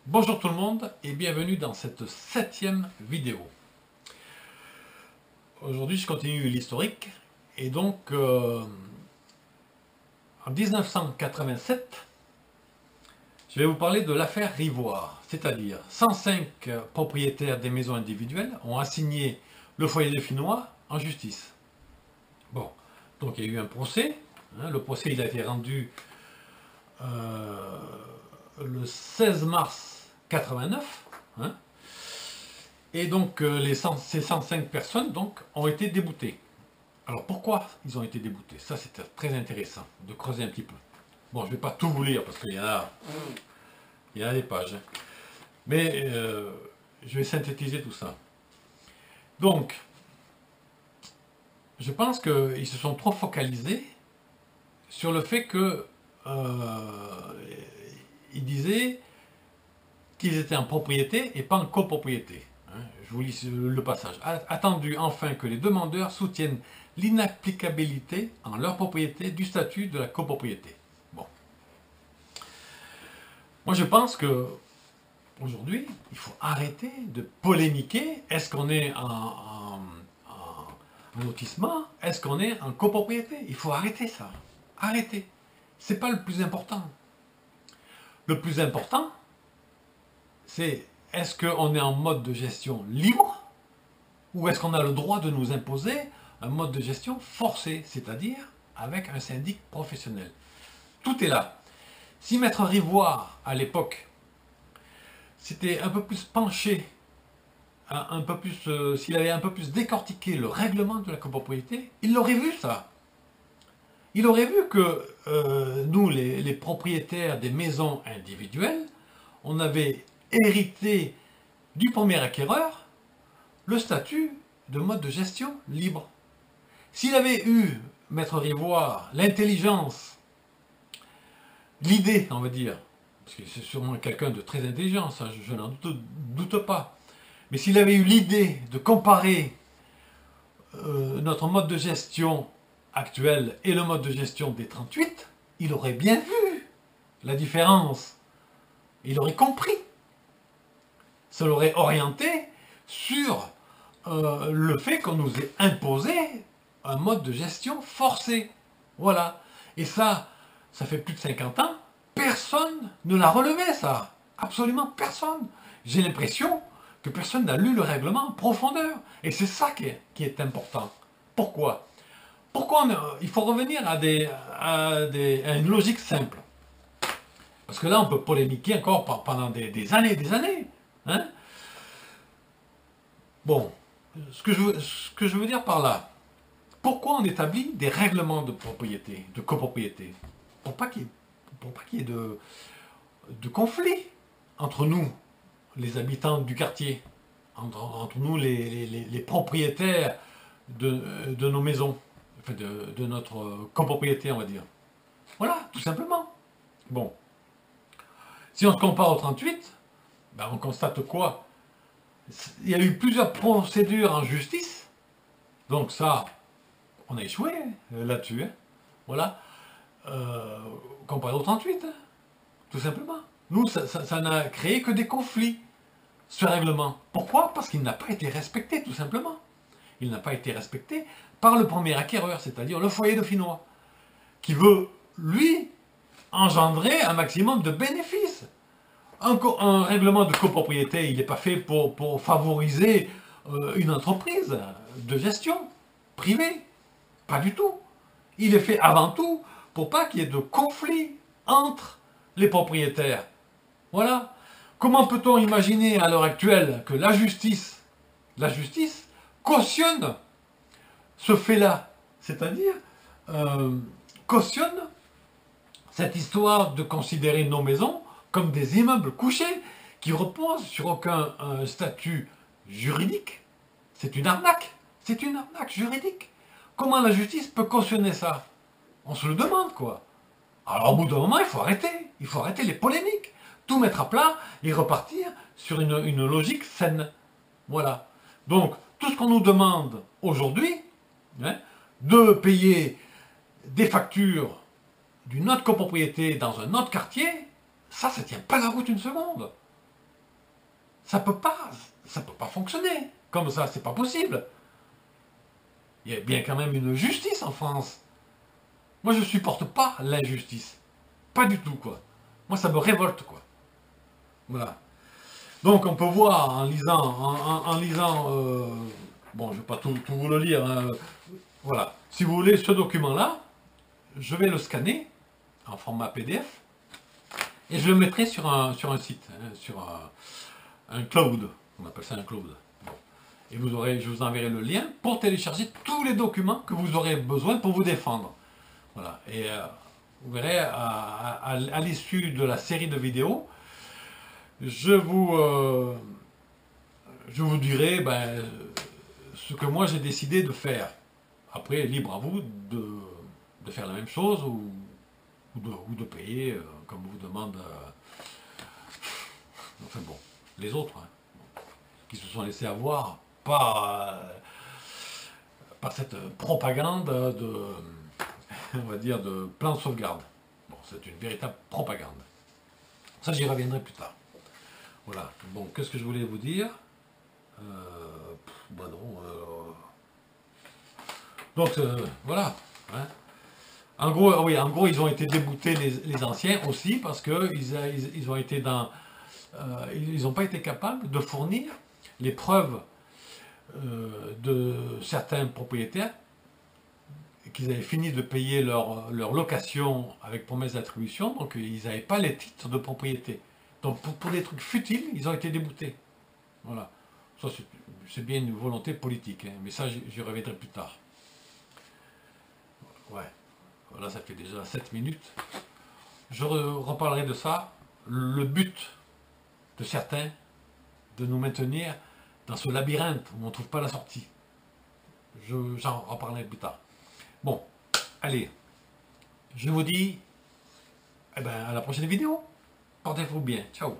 Bonjour tout le monde et bienvenue dans cette 7e vidéo. Aujourd'hui je continue l'historique et donc en 1987 je vais vous parler de l'affaire Rivoire, c'est-à-dire 105 propriétaires des maisons individuelles ont assigné le foyer de Finnois en justice. Bon, donc il y a eu un procès, le procès il a été rendu le 16 mars 89, et donc ces 105 personnes donc, ont été déboutées. Alors pourquoi ils ont été déboutés? Ça c'était très intéressant de creuser un petit peu. Bon, je ne vais pas tout vous lire parce qu'il y en a des pages. Mais je vais synthétiser tout ça. Donc, je pense qu'ils se sont trop focalisés sur le fait que ils disaient qu'ils étaient en propriété et pas en copropriété. Je vous lis le passage. Attendu enfin que les demandeurs soutiennent l'inapplicabilité en leur propriété du statut de la copropriété. Bon. Moi je pense que aujourd'hui, il faut arrêter de polémiquer. Est-ce qu'on est en lotissement? Est-ce qu'on est en copropriété? Il faut arrêter ça. Arrêter. C'est pas le plus important. Le plus important, c'est est-ce qu'on est en mode de gestion libre ou est-ce qu'on a le droit de nous imposer un mode de gestion forcé, c'est-à-dire avec un syndic professionnel. Tout est là. Si Maître Rivoire, à l'époque, s'était un peu plus penché, s'il avait un peu plus décortiqué le règlement de la copropriété, il aurait vu ça. Il aurait vu que nous, les propriétaires des maisons individuelles, on avait hérité du premier acquéreur le statut de mode de gestion libre. S'il avait eu, Maître Rivoire, l'intelligence, l'idée, on va dire, parce que c'est sûrement quelqu'un de très intelligent, ça je n'en doute pas, mais s'il avait eu l'idée de comparer notre mode de gestion actuel et le mode de gestion des 38, il aurait bien vu la différence. Il aurait compris. Ça l'aurait orienté sur le fait qu'on nous ait imposé un mode de gestion forcé. Voilà. Et ça fait plus de 50 ans, personne ne l'a relevé, ça. Absolument personne. J'ai l'impression que personne n'a lu le règlement en profondeur. Et c'est ça qui est important. Pourquoi? Il faut revenir à une logique simple. Parce que là, on peut polémiquer encore pendant des années et des années. Hein? Bon, ce que je veux dire par là, pourquoi on établit des règlements de propriété, de copropriété? Pour pas qu'il y ait de conflit entre nous, les habitants du quartier, entre nous, les propriétaires de nos maisons, enfin de notre copropriété, on va dire. Voilà, tout simplement. Bon. Si on se compare au 38, ben on constate quoi? Il y a eu plusieurs procédures en justice, donc ça, on a échoué là-dessus. Voilà. Comparé au 38, tout simplement. Nous, ça n'a créé que des conflits, ce règlement. Pourquoi? Parce qu'il n'a pas été respecté, tout simplement. Il n'a pas été respecté par le premier acquéreur, c'est-à-dire le foyer de Finnois, qui veut, lui, engendrer un maximum de bénéfices. Un règlement de copropriété, il n'est pas fait pour favoriser une entreprise de gestion privée. Pas du tout. Il est fait avant tout pour pas qu'il y ait de conflit entre les propriétaires. Voilà. Comment peut-on imaginer à l'heure actuelle que la justice cautionne ce fait-là? C'est-à-dire cautionne cette histoire de considérer nos maisons comme des immeubles couchés qui reposent sur aucun statut juridique. C'est une arnaque. C'est une arnaque juridique. Comment la justice peut cautionner ça? On se le demande, quoi. Alors au bout d'un moment, il faut arrêter. Il faut arrêter les polémiques. Tout mettre à plat et repartir sur une logique saine. Voilà. Donc, tout ce qu'on nous demande aujourd'hui, de payer des factures d'une autre copropriété dans un autre quartier, ça tient pas la route une seconde. Ça peut pas fonctionner. Comme ça, c'est pas possible. Il y a bien quand même une justice en France. Moi, je supporte pas l'injustice. Pas du tout, quoi. Moi, ça me révolte, quoi. Voilà. Donc, on peut voir en lisant, bon, je vais pas tout vous le lire, hein. Voilà. Si vous voulez ce document-là, je vais le scanner en format PDF et je le mettrai sur un site, hein, sur un cloud. On appelle ça un cloud. Bon. Et je vous enverrai le lien pour télécharger tous les documents que vous aurez besoin pour vous défendre. Voilà. Et vous verrez, à l'issue de la série de vidéos, je vous dirai ce que moi j'ai décidé de faire. Après, libre à vous de faire la même chose ou de payer comme vous demande enfin bon, les autres, hein, qui se sont laissés avoir par cette propagande on va dire, de plan de sauvegarde. Bon, c'est une véritable propagande. Ça, j'y reviendrai plus tard. Voilà. Bon, qu'est-ce que je voulais vous dire bah non. Donc, voilà. Hein. En gros, oui, en gros, ils ont été déboutés, les anciens aussi, parce qu'ils ont été dans... ils n'ont pas été capables de fournir les preuves de certains propriétaires qu'ils avaient fini de payer leur location avec promesse d'attribution, donc ils n'avaient pas les titres de propriété. Donc pour des trucs futiles, ils ont été déboutés. Voilà. Ça, c'est bien une volonté politique, hein, mais ça, j'y reviendrai plus tard. Ouais. Voilà, ça fait déjà 7 minutes. Je reparlerai de ça. Le but de certains, de nous maintenir dans ce labyrinthe où on ne trouve pas la sortie. J'en reparlerai plus tard. Bon, allez, je vous dis à la prochaine vidéo. Portez-vous bien. Ciao.